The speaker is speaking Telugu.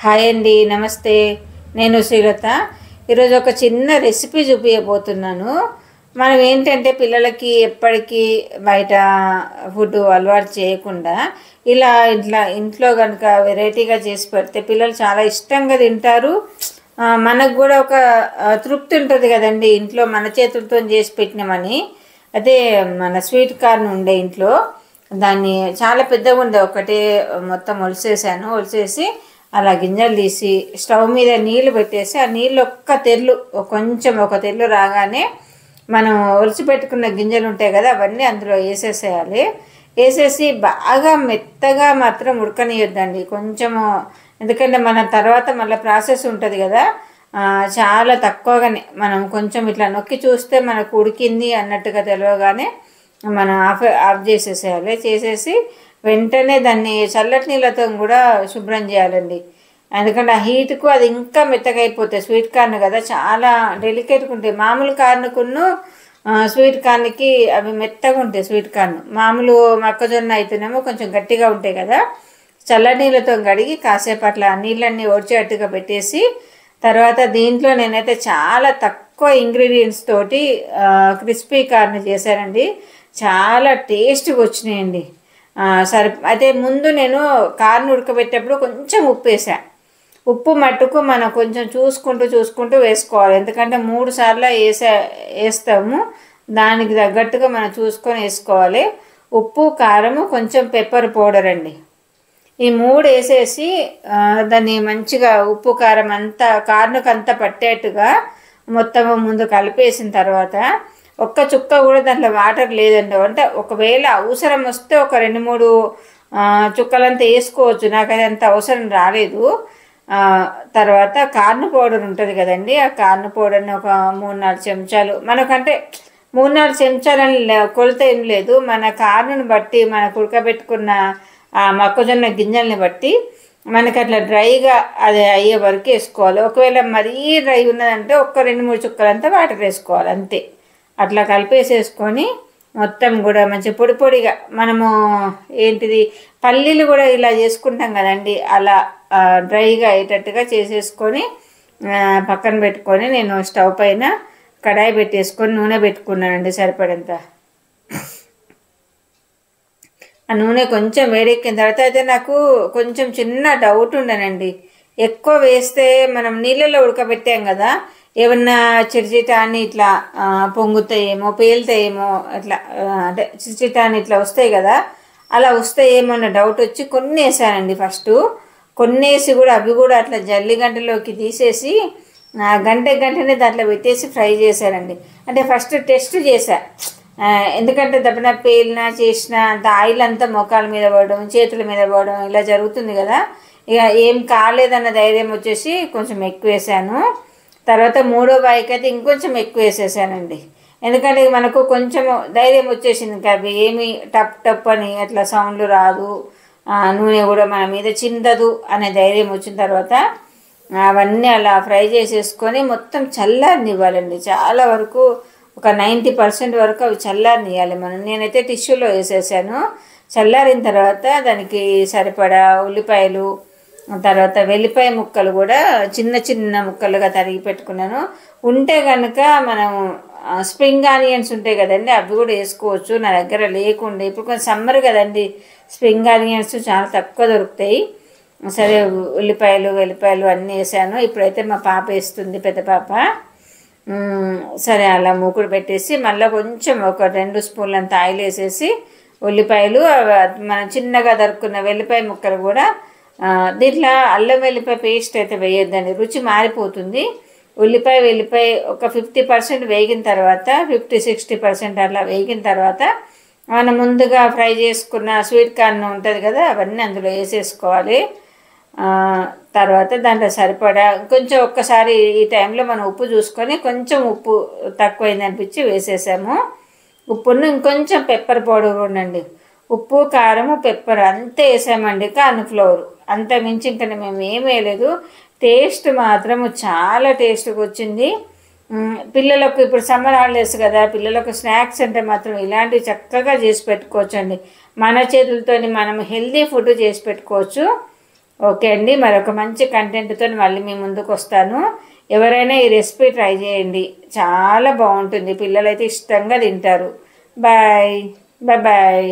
హాయ్ అండి, నమస్తే. నేను శ్రీలత. ఈరోజు ఒక చిన్న రెసిపీ చూపించబోతున్నాను. మనం ఏంటంటే పిల్లలకి ఎప్పటికీ బయట ఫుడ్ అలవాటు చేయకుండా ఇలా ఇంట్లో కనుక వెరైటీగా చేసి పెడితే పిల్లలు చాలా ఇష్టంగా తింటారు. మనకు కూడా ఒక తృప్తి ఉంటుంది కదండి, ఇంట్లో మన చేతులతో చేసి పెట్టినామని. అదే మన స్వీట్ కార్న్ ఉండే ఇంట్లో, దాన్ని చాలా పెద్దగా ఉండే ఒకటే మొత్తం ఒలిసేసి అలా గింజలు తీసి స్టవ్ మీద నీళ్లు పెట్టేసి ఆ నీళ్ళు ఒక తెల్లు రాగానే మనం ఒలిచి పెట్టుకున్న గింజలు ఉంటాయి కదా, అవన్నీ అందులో వేసేసేయాలి. వేసేసి బాగా మెత్తగా మాత్రం ఉడకనియొద్దండి కొంచెము, ఎందుకంటే మన తర్వాత మళ్ళీ ప్రాసెస్ ఉంటుంది కదా. చాలా తక్కువగానే మనం కొంచెం ఇట్లా నొక్కి చూస్తే మనకు ఉడికింది అన్నట్టుగా తెలియగానే మనం ఆఫ్ చేసేసేయాలి. చేసేసి వెంటనే దాన్ని చల్లటి నీళ్ళతో కూడా శుభ్రం చేయాలండి. ఎందుకంటే ఆ హీట్కు అది ఇంకా మెత్తగా అయిపోతాయి. స్వీట్ కార్న్ కదా, చాలా డెలికేట్గా ఉంటాయి. మామూలు కార్న్కును స్వీట్ కార్న్కి అవి మెత్తగా ఉంటాయి. స్వీట్ కార్న్ మామూలు మొక్కజొన్న అయితేనేమో కొంచెం గట్టిగా ఉంటాయి కదా. చల్లటి నీళ్ళతో కడిగి కాసేపు అట్లా నీళ్ళన్నీ ఓడ్చేట్టుగా పెట్టేసి తర్వాత దీంట్లో నేనైతే చాలా తక్కువ ఇంగ్రీడియంట్స్ తోటి క్రిస్పీ కార్న్ చేశానండి. చాలా టేస్ట్గా వచ్చినాయండి. అయితే ముందు నేను కార్న్ ఉడకబెట్టేటప్పుడు కొంచెం ఉప్పు వేసాను. ఉప్పు మట్టుకు మనం కొంచెం చూసుకుంటూ వేసుకోవాలి. ఎందుకంటే 3 సార్లు వేస్తాము, దానికి తగ్గట్టుగా మనం చూసుకొని వేసుకోవాలి. ఉప్పు, కారము, కొంచెం పెప్పర్ పౌడర్ అండి. ఈ 3 వేసేసి దాన్ని మంచిగా ఉప్పు కారం అంతా కార్న్కు అంతా పట్టేట్టుగా మొత్తం ముందు కలిపేసిన తర్వాత ఒక్క చుక్క కూడా దాంట్లో వాటర్ లేదండి. అంటే ఒకవేళ అవసరం వస్తే ఒక 2-3 చుక్కలంతా వేసుకోవచ్చు. నాకు అది అంత అవసరం రాలేదు. తర్వాత కార్న్ పౌడర్ ఉంటుంది కదండి, ఆ కార్న్ పౌడర్ని ఒక 3-4 చెంచాలు, మనకంటే 3-4 చెంచాలని కొలత ఏం లేదు, మన కార్న్ను బట్టి మనకు ఉడకబెట్టుకున్న మొక్కజొన్న గింజల్ని బట్టి మనకి అట్లా డ్రైగా అది అయ్యే వరకు వేసుకోవాలి. ఒకవేళ మరీ డ్రై ఉన్నదంటే ఒక 2-3 చుక్కలంతా వాటర్ వేసుకోవాలి అంతే. అట్లా కలిపేసేసుకొని మొత్తం కూడా మంచి పొడిగా మనము ఏంటిది పల్లీలు కూడా ఇలా చేసుకుంటాం కదండి, అలా డ్రైగా అయ్యేటట్టుగా చేసేసుకొని పక్కన పెట్టుకొని నేను స్టవ్ పైన కడాయి పెట్టేసుకొని నూనె పెట్టుకున్నానండి సరిపడంత. ఆ నూనె కొంచెం వేడెక్కిన తర్వాత అయితే నాకు కొంచెం చిన్న డౌట్ ఉండనండి, ఎక్కువ వేస్తే మనం నీళ్ళలో ఉడకబెట్టాం కదా, ఏమన్నా చిరిచిటాన్ని ఇట్లా పొంగుతాయేమో, పేలుతాయేమో, అట్లా అంటే చిరిచిటాన్ని ఇట్లా వస్తాయి కదా, అలా వస్తాయేమో అన్న డౌట్ వచ్చి కొన్ని వేసానండి. ఫస్ట్ కొన్ని వేసి కూడా అవి కూడా అట్లా జల్లి గంటలోకి తీసేసి గంటనే దాంట్లో పెట్టేసి ఫ్రై చేశానండి. అంటే ఫస్ట్ టెస్ట్ చేశా, ఎందుకంటే దెబ్బన పేలినా చేసిన అంత ఆయిల్ అంతా మొఖాల మీద పడడం, చేతుల మీద పడడం ఇలా జరుగుతుంది కదా. ఇక ఏం కాలేదన్న ధైర్యం వచ్చేసి కొంచెం ఎక్కువ వేసాను. తర్వాత 3వ బాయికి అయితే ఇంకొంచెం ఎక్కువ వేసేసానండి. ఎందుకంటే మనకు కొంచెం ధైర్యం వచ్చేసింది, ఇంకా అవి ఏమి టప్ అని అట్లా సౌండ్లు రాదు, నూనె కూడా మన మీద చిందదు అనే ధైర్యం వచ్చిన తర్వాత అవన్నీ అలా ఫ్రై చేసేసుకొని మొత్తం చల్లారనివ్వాలండి. చాలా వరకు ఒక 90% వరకు అవి చల్లారనివ్వాలి మనం. నేనైతే టిష్యూలో వేసేసాను. చల్లారిన తర్వాత దానికి సరిపడా ఉల్లిపాయలు, తర్వాత వెల్లిపాయ ముక్కలు కూడా చిన్న ముక్కలుగా తరిగి పెట్టుకున్నాను. ఉంటే కనుక మనం స్ప్రింగ్ ఆనియన్స్ ఉంటాయి కదండి, అవి కూడా వేసుకోవచ్చు. నా దగ్గర లేకుండే, ఇప్పుడు కొంచెం సమ్మర్ కదండి, స్ప్రింగ్ ఆనియన్స్ చాలా తక్కువ దొరుకుతాయి. సరే వెల్లిపాయలు అన్నీ వేసాను. ఇప్పుడైతే మా పాప వేస్తుంది, పెద్ద పాప. సరే అలా మూకుడు పెట్టేసి మళ్ళీ కొంచెం ఒక 2 స్పూన్లంత ఆయిల్ వేసేసి ఉల్లిపాయలు, మనం చిన్నగా దొరుకున్న వెల్లిపాయ ముక్కలు కూడా, దీంట్లో అల్లం వెల్లిపాయ పేస్ట్ అయితే వేయొద్దండి, రుచి మారిపోతుంది. వెల్లిపాయ ఒక 50% వేగిన తర్వాత 50-60% అలా వేగిన తర్వాత మనం ముందుగా ఫ్రై చేసుకున్న స్వీట్ కార్న్ ఉంటుంది కదా, అవన్నీ అందులో వేసేసుకోవాలి. తర్వాత దాంట్లో సరిపడా కొంచెం ఒక్కసారి ఈ టైంలో మనం ఉప్పు చూసుకొని కొంచెం ఉప్పు తక్కువైంది అనిపించి వేసేసాము. ఉప్పును ఇంకొంచెం పెప్పర్ పౌడర్ ఉండండి, ఉప్పు, కారము, పెప్పర్ అంతే వేసామండి. కార్న్ ఫ్లోర్ అంత మించి ఇంకా మేము ఏం వేయలేదు. టేస్ట్ మాత్రం చాలా టేస్ట్గా వచ్చింది. పిల్లలకు ఇప్పుడు సమ్మర్ హాలిడేస్ కదా, పిల్లలకు స్నాక్స్ అంటే మాత్రం ఇలాంటివి చక్కగా చేసి పెట్టుకోవచ్చు అండి. మన చేతులతో మనం హెల్దీ ఫుడ్ చేసి పెట్టుకోవచ్చు. ఓకే అండి, మరొక మంచి కంటెంట్తో మళ్ళీ మీ ముందుకు వస్తాను. ఎవరైనా ఈ రెసిపీ ట్రై చేయండి, చాలా బాగుంటుంది, పిల్లలైతే ఇష్టంగా తింటారు. Bye bye bye.